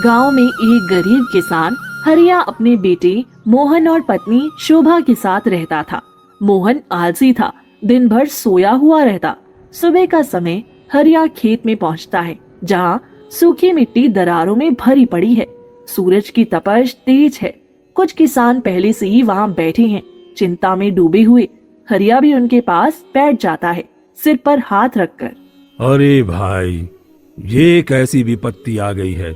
गांव में एक गरीब किसान हरिया अपने बेटे मोहन और पत्नी शोभा के साथ रहता था। मोहन आलसी था, दिन भर सोया हुआ रहता। सुबह का समय हरिया खेत में पहुंचता है, जहां सूखी मिट्टी दरारों में भरी पड़ी है। सूरज की तपश तेज है। कुछ किसान पहले से ही वहां बैठे हैं, चिंता में डूबे हुए। हरिया भी उनके पास बैठ जाता है, सिर पर हाथ रखकर। अरे भाई, ये कैसी विपत्ति आ गई है।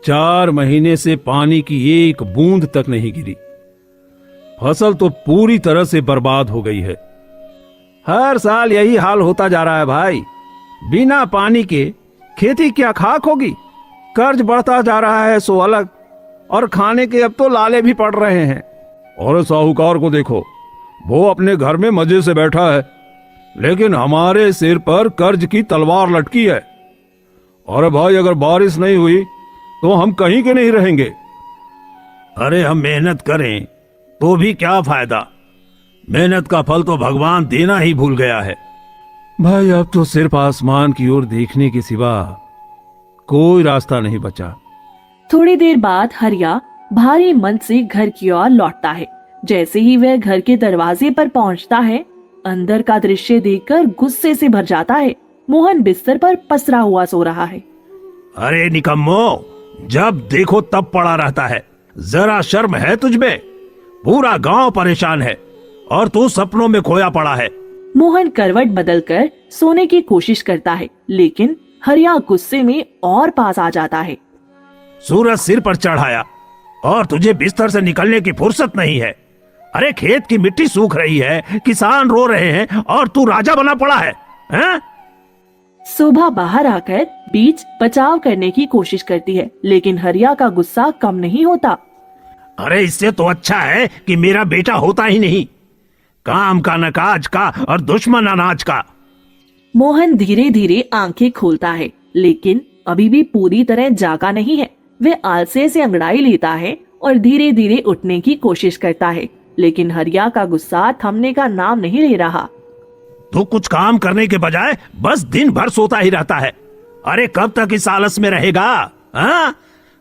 4 महीने से पानी की एक बूंद तक नहीं गिरी। फसल तो पूरी तरह से बर्बाद हो गई है। हर साल यही हाल होता जा रहा है भाई। बिना पानी के खेती क्या खाक होगी। कर्ज बढ़ता जा रहा है सो अलग, और खाने के अब तो लाले भी पड़ रहे हैं। और साहूकार को देखो, वो अपने घर में मजे से बैठा है, लेकिन हमारे सिर पर कर्ज की तलवार लटकी है। और भाई, अगर बारिश नहीं हुई तो हम कहीं के नहीं रहेंगे। अरे हम मेहनत करें तो भी क्या फायदा। मेहनत का फल तो भगवान देना ही भूल गया है। भाई, अब तो सिर्फ आसमान की ओर देखने के सिवा कोई रास्ता नहीं बचा। थोड़ी देर बाद हरिया भारी मन से घर की ओर लौटता है। जैसे ही वह घर के दरवाजे पर पहुंचता है, अंदर का दृश्य देखकर गुस्से से भर जाता है। मोहन बिस्तर पर पसरा हुआ सो रहा है। अरे निकम्मो, जब देखो तब पड़ा रहता है। जरा शर्म है तुझमें? पूरा गांव परेशान है और तू सपनों में खोया पड़ा है। मोहन करवट बदलकर सोने की कोशिश करता है, लेकिन हरिया गुस्से में और पास आ जाता है। सूरज सिर पर चढ़ाया और तुझे बिस्तर से निकलने की फुर्सत नहीं है। अरे खेत की मिट्टी सूख रही है, किसान रो रहे हैं और तू राजा बना पड़ा है, हैं? शोभा बाहर आकर बीच बचाव करने की कोशिश करती है, लेकिन हरिया का गुस्सा कम नहीं होता। अरे इससे तो अच्छा है कि मेरा बेटा होता ही नहीं। काम का न काज का और दुश्मन अनाज का। मोहन धीरे धीरे आंखें खोलता है, लेकिन अभी भी पूरी तरह जागा नहीं है। वह आलसे से अंगड़ाई लेता है और धीरे धीरे उठने की कोशिश करता है, लेकिन हरिया का गुस्सा थमने का नाम नहीं ले रहा। तू कुछ काम करने के बजाय बस दिन भर सोता ही रहता है। अरे कब तक इस आलस में रहेगा? हाँ?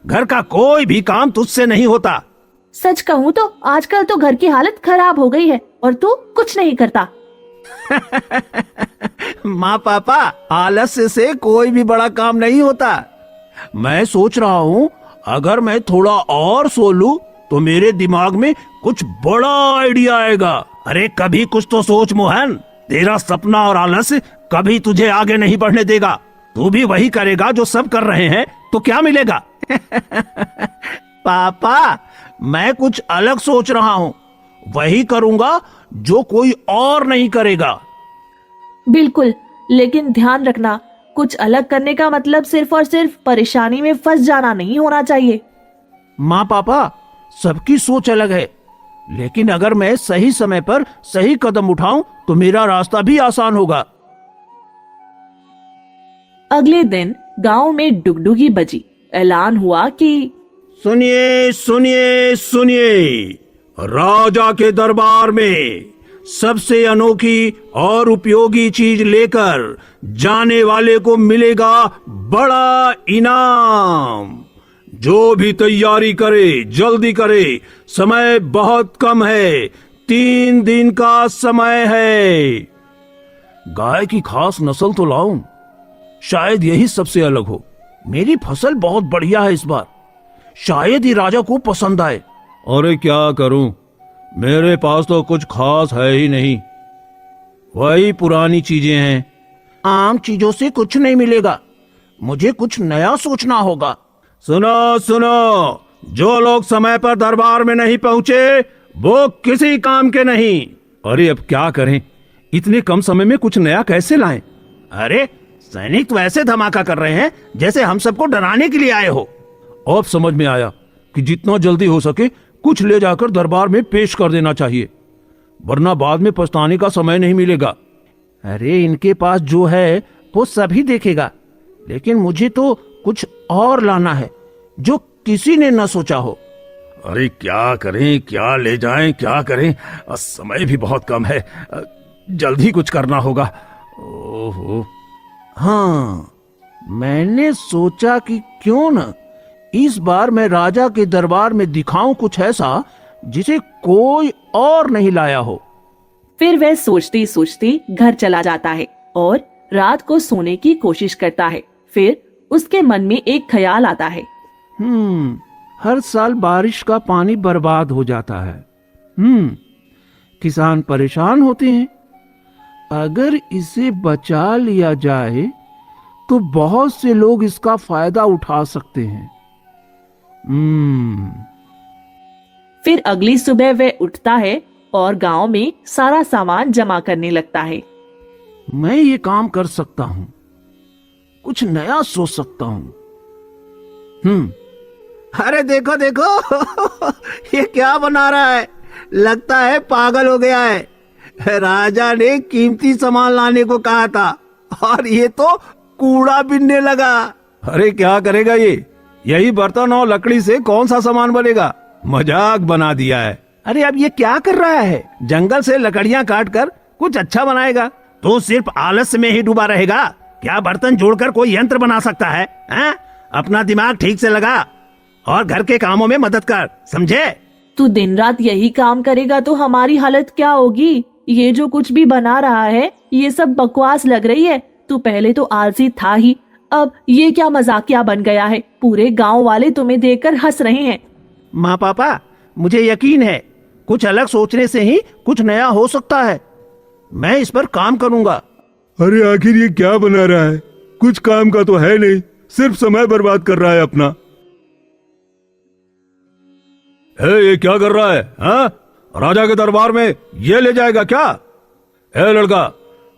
घर का कोई भी काम तुझसे नहीं होता। सच कहूँ तो आजकल तो घर की हालत खराब हो गई है और तू कुछ नहीं करता। माँ पापा, आलस्य से कोई भी बड़ा काम नहीं होता। मैं सोच रहा हूँ अगर मैं थोड़ा और सो लूं तो मेरे दिमाग में कुछ बड़ा आइडिया आएगा। अरे कभी कुछ तो सोच मोहन। तेरा सपना और आलस्य कभी तुझे आगे नहीं बढ़ने देगा। तू भी वही करेगा जो सब कर रहे हैं तो क्या मिलेगा? पापा, मैं कुछ अलग सोच रहा हूँ। वही करूंगा जो कोई और नहीं करेगा। बिल्कुल, लेकिन ध्यान रखना, कुछ अलग करने का मतलब सिर्फ और सिर्फ परेशानी में फंस जाना नहीं होना चाहिए। माँ पापा, सबकी सोच अलग है, लेकिन अगर मैं सही समय पर सही कदम उठाऊं तो मेरा रास्ता भी आसान होगा। अगले दिन गांव में डुगडुगी बजी। ऐलान हुआ कि सुनिए सुनिए सुनिए, राजा के दरबार में सबसे अनोखी और उपयोगी चीज लेकर जाने वाले को मिलेगा बड़ा इनाम। जो भी तैयारी करे जल्दी करे, समय बहुत कम है, 3 दिन का समय है। गाय की खास नस्ल तो लाऊं, शायद यही सबसे अलग हो। मेरी फसल बहुत बढ़िया है इस बार, शायद ही राजा को पसंद आए। अरे क्या करूं, मेरे पास तो कुछ खास है ही नहीं। वही पुरानी चीजें हैं। आम चीजों से कुछ नहीं मिलेगा, मुझे कुछ नया सोचना होगा। सुनो सुनो, जो लोग समय पर दरबार में नहीं पहुंचे वो किसी काम के नहीं। अरे अब क्या करें, इतने कम समय में कुछ नया कैसे लाएं? अरे सैनिक तो ऐसे धमाका कर रहे हैं जैसे हम सबको डराने के लिए आए हो। अब समझ में आया कि जितना जल्दी हो सके कुछ ले जाकर दरबार में पेश कर देना चाहिए, वरना बाद में पछताने का समय नहीं मिलेगा। अरे इनके पास जो है वो सभी देखेगा, लेकिन मुझे तो कुछ और लाना है जो किसी ने न सोचा हो। अरे क्या करें, क्या ले जाएं, क्या करें? समय भी बहुत कम है, जल्दी कुछ करना होगा। ओहो, हाँ, मैंने सोचा कि क्यों न इस बार मैं राजा के दरबार में दिखाऊं कुछ ऐसा जिसे कोई और नहीं लाया हो। फिर वह सोचते सोचते घर चला जाता है और रात को सोने की कोशिश करता है। फिर उसके मन में एक ख्याल आता है। हर साल बारिश का पानी बर्बाद हो जाता है। किसान परेशान होते हैं। अगर इसे बचा लिया जाए तो बहुत से लोग इसका फायदा उठा सकते हैं। फिर अगली सुबह वह उठता है और गांव में सारा सामान जमा करने लगता है। मैं ये काम कर सकता हूं, कुछ नया सोच सकता हूं। अरे देखो देखो ये क्या बना रहा है, लगता है पागल हो गया है। राजा ने कीमती सामान लाने को कहा था और ये तो कूड़ा बिनने लगा। अरे क्या करेगा ये, यही बर्तन और लकड़ी से कौन सा सामान बनेगा, मजाक बना दिया है। अरे अब ये क्या कर रहा है, जंगल से लकड़ियां काट कर कुछ अच्छा बनाएगा। तो सिर्फ आलस में ही डूबा रहेगा, क्या बर्तन जोड़कर कोई यंत्र बना सकता है? अपना दिमाग ठीक से लगा और घर के कामों में मदद कर, समझे? तू दिन रात यही काम करेगा तो हमारी हालत क्या होगी? ये जो कुछ भी बना रहा है ये सब बकवास लग रही है। तू पहले तो आलसी था ही, अब ये क्या मजाकिया बन गया है। पूरे गांव वाले तुम्हें देखकर हंस रहे हैं। माँ पापा, मुझे यकीन है कुछ अलग सोचने से ही कुछ नया हो सकता है। मैं इस पर काम करूंगा। अरे आखिर ये क्या बना रहा है, कुछ काम का तो है नहीं, सिर्फ समय बर्बाद कर रहा है अपना। ये क्या कर रहा है? राजा के दरबार में ये ले जाएगा क्या? लड़का,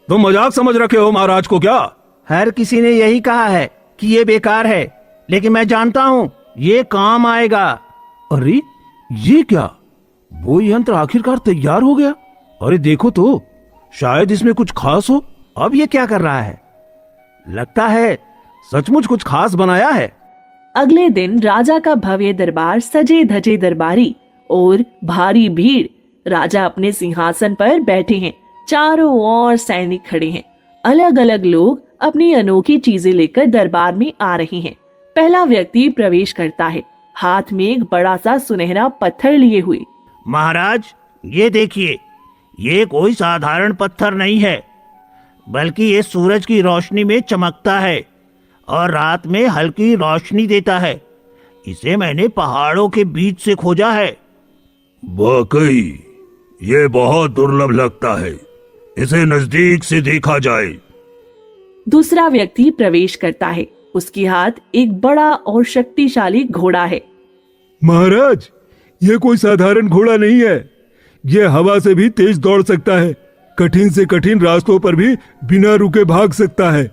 तुम मजाक समझ रखे हो महाराज को क्या? हर किसी ने यही कहा है कि ये बेकार है, लेकिन मैं जानता हूँ ये काम आएगा। अरे ये क्या, वो यंत्र आखिरकार तैयार हो गया। अरे देखो तो, शायद इसमें कुछ खास हो। अब ये क्या कर रहा है, लगता है सचमुच कुछ खास बनाया है। अगले दिन राजा का भव्य दरबार, सजे धजे दरबारी और भारी भीड़। राजा अपने सिंहासन पर बैठे हैं, चारों ओर सैनिक खड़े हैं। अलग अलग लोग अपनी अनोखी चीजें लेकर दरबार में आ रहे हैं। पहला व्यक्ति प्रवेश करता है, हाथ में एक बड़ा सा सुनहरा पत्थर लिए हुए। महाराज ये देखिए, ये कोई साधारण पत्थर नहीं है, बल्कि ये सूरज की रोशनी में चमकता है और रात में हल्की रोशनी देता है। इसे मैंने पहाड़ों के बीच से खोजा है। वाकई ये बहुत दुर्लभ लगता है, इसे नजदीक से देखा जाए। दूसरा व्यक्ति प्रवेश करता है, उसके हाथ एक बड़ा और शक्तिशाली घोड़ा है। महाराज, ये कोई साधारण घोड़ा नहीं है, ये हवा से भी तेज दौड़ सकता है, कठिन से कठिन रास्तों पर भी बिना रुके भाग सकता है।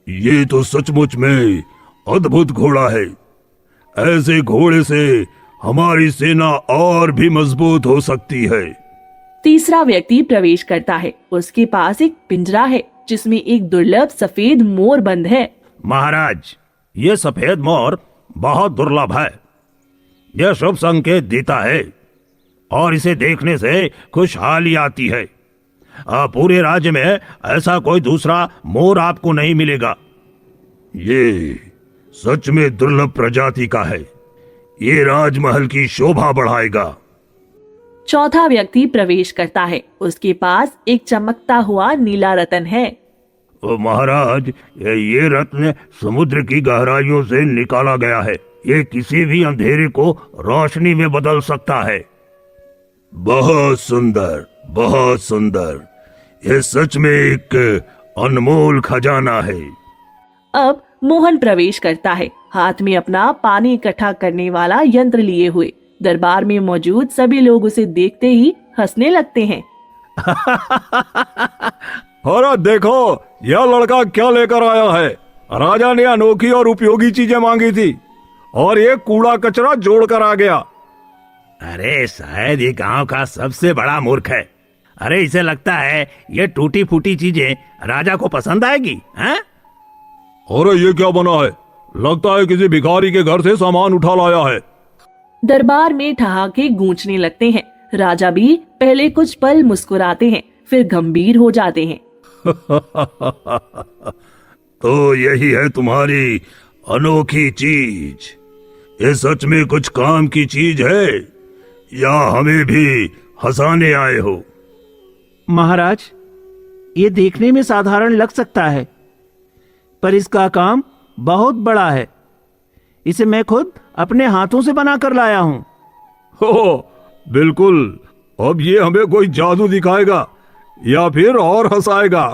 ये तो सचमुच में अद्भुत घोड़ा है। ऐसे घोड़े से हमारी सेना और भी मजबूत हो सकती है। तीसरा व्यक्ति प्रवेश करता है, उसके पास एक पिंजरा है जिसमें एक दुर्लभ सफेद मोर बंद है। महाराज, ये सफेद मोर बहुत दुर्लभ है, यह शुभ संकेत देता है और इसे देखने से खुशहाली आती है। पूरे राज्य में ऐसा कोई दूसरा मोर आपको नहीं मिलेगा। ये सच में दुर्लभ प्रजाति का है, ये राजमहल की शोभा बढ़ाएगा। चौथा व्यक्ति प्रवेश करता है, उसके पास एक चमकता हुआ नीला रत्न है। महाराज, ये रत्न समुद्र की गहराइयों से निकाला गया है, ये किसी भी अंधेरे को रोशनी में बदल सकता है। बहुत सुंदर, बहुत सुंदर, ये सच में एक अनमोल खजाना है। अब मोहन प्रवेश करता है, हाथ में अपना पानी इकट्ठा करने वाला यंत्र लिए हुए। दरबार में मौजूद सभी लोग उसे देखते ही हंसने लगते हैं। अरे देखो, यह लड़का क्या लेकर आया है। राजा ने अनोखी और उपयोगी चीजें मांगी थी और ये कूड़ा कचरा जोड़ कर आ गया। अरे शायद ये गांव का सबसे बड़ा मूर्ख है। अरे इसे लगता है ये टूटी फूटी चीजें राजा को पसंद आएगी, हैं? अरे ये क्या बना है, लगता है किसी भिखारी के घर से सामान उठा लाया है। दरबार में ठहाके गूंजने लगते हैं। राजा भी पहले कुछ पल मुस्कुराते हैं, फिर गंभीर हो जाते हैं। तो यही है तुम्हारी अनोखी चीज, ये सच में कुछ काम की चीज है या हमें भी हंसाने आए हो? महाराज, ये देखने में साधारण लग सकता है, पर इसका काम बहुत बड़ा है। इसे मैं खुद अपने हाथों से बना कर लाया हूं। हो, बिल्कुल। अब ये हमें कोई जादू दिखाएगा या फिर और हंसाएगा।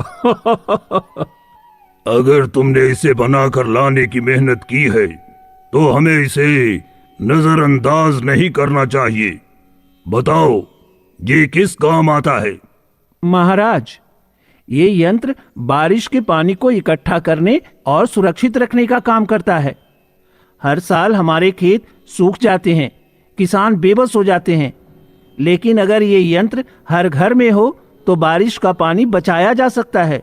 अगर तुमने इसे बनाकर लाने की मेहनत की है तो हमें इसे नजरअंदाज नहीं करना चाहिए। बताओ, ये किस काम आता है? महाराज, ये यंत्र बारिश के पानी को इकट्ठा करने और सुरक्षित रखने का काम करता है। हर साल हमारे खेत सूख जाते हैं, किसान बेबस हो जाते हैं, लेकिन अगर ये यंत्र हर घर में हो तो बारिश का पानी बचाया जा सकता है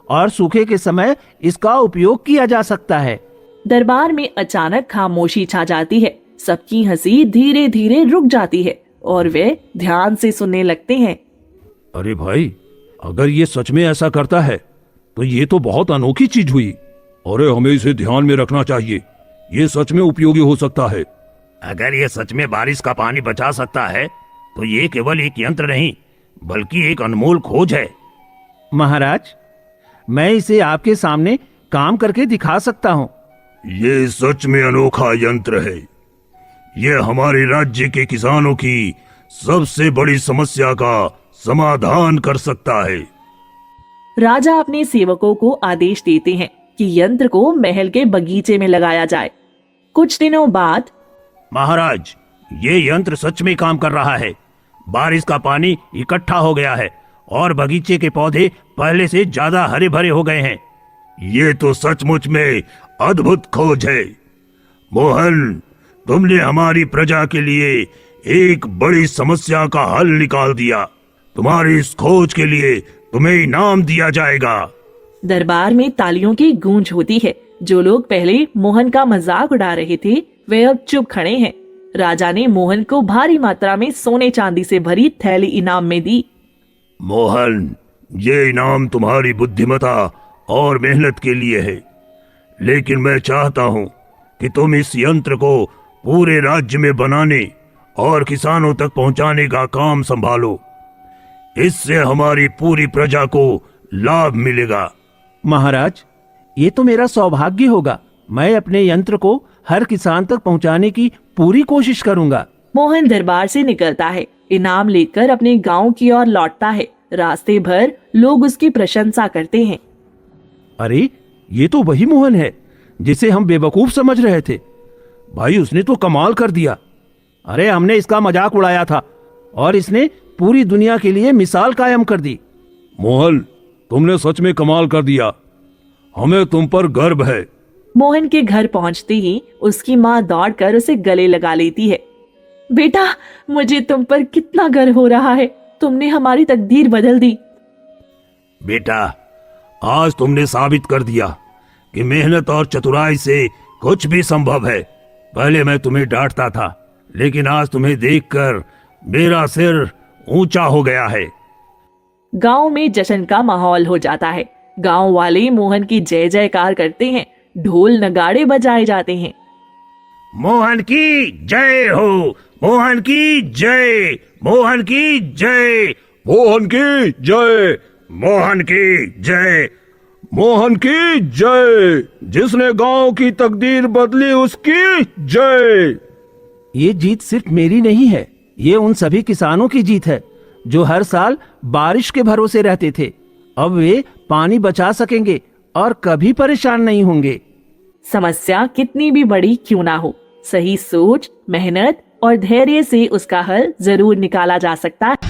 और सूखे के समय इसका उपयोग किया जा सकता है। दरबार में अचानक खामोशी छा जाती है। सबकी हंसी धीरे धीरे रुक जाती है और वे ध्यान से सुनने लगते हैं। अरे भाई, अगर ये सच में ऐसा करता है तो ये तो बहुत अनोखी चीज हुई। अरे हमें इसे ध्यान में रखना चाहिए, ये सच में उपयोगी हो सकता है। अगर ये सच में बारिश का पानी बचा सकता है तो ये केवल एक यंत्र नहीं बल्कि एक अनमोल खोज है। महाराज, मैं इसे आपके सामने काम करके दिखा सकता हूँ। ये सच में अनोखा यंत्र है। ये हमारे राज्य के किसानों की सबसे बड़ी समस्या का समाधान कर सकता है। राजा अपने सेवकों को आदेश देते हैं कि यंत्र को महल के बगीचे में लगाया जाए। कुछ दिनों बाद महाराज, ये यंत्र सच में काम कर रहा है। बारिश का पानी इकट्ठा हो गया है और बगीचे के पौधे पहले से ज्यादा हरे भरे हो गए हैं। ये तो सचमुच में अद्भुत खोज है। मोहन, तुमने हमारी प्रजा के लिए एक बड़ी समस्या का हल निकाल दिया। तुम्हारी इस खोज के लिए तुम्हें इनाम दिया जाएगा। दरबार में तालियों की गूंज होती है। जो लोग पहले मोहन का मजाक उड़ा रहे थे वे अब चुप खड़े हैं। राजा ने मोहन को भारी मात्रा में सोने चांदी से भरी थैली इनाम में दी। मोहन, ये इनाम तुम्हारी बुद्धिमता और मेहनत के लिए है, लेकिन मैं चाहता हूँ कि तुम इस यंत्र को पूरे राज्य में बनाने और किसानों तक पहुँचाने का काम संभालो। इससे हमारी पूरी प्रजा को लाभ मिलेगा। महाराज, ये तो मेरा सौभाग्य होगा। मैं अपने यंत्र को हर किसान तक पहुंचाने की पूरी कोशिश करूंगा। मोहन दरबार से निकलता है, इनाम लेकर अपने गांव की ओर लौटता है। रास्ते भर लोग उसकी प्रशंसा करते हैं। अरे, ये तो वही मोहन है जिसे हम बेवकूफ समझ रहे थे। भाई, उसने तो कमाल कर दिया। अरे, हमने इसका मजाक उड़ाया था और इसने पूरी दुनिया के लिए मिसाल कायम कर दी। मोहन, तुमने सच में कमाल कर दिया। हमें तुम पर गर्व है। मोहन के घर पहुंचते ही उसकी माँ दौड़कर उसे गले लगा लेती है। बेटा, मुझे तुम पर कितना गर्व हो रहा है। तुमने हमारी तकदीर बदल दी। बेटा, आज तुमने साबित कर दिया कि मेहनत और चतुराई से कुछ भी संभव है। पहले मैं तुम्हें डांटता था, लेकिन आज तुम्हें देखकर मेरा सिर ऊंचा हो गया है। गांव में जश्न का माहौल हो जाता है। गांव वाले मोहन की जय जयकार करते हैं। ढोल नगाड़े बजाए जाते हैं। मोहन की जय हो, मोहन की जय, मोहन की जय, मोहन की जय, मोहन की जय, मोहन की जय। जिसने गांव की तकदीर बदली उसकी जय। ये जीत सिर्फ मेरी नहीं है, ये उन सभी किसानों की जीत है जो हर साल बारिश के भरोसे रहते थे। अब वे पानी बचा सकेंगे और कभी परेशान नहीं होंगे। समस्या कितनी भी बड़ी क्यों ना हो, सही सोच, मेहनत और धैर्य से उसका हल जरूर निकाला जा सकता है।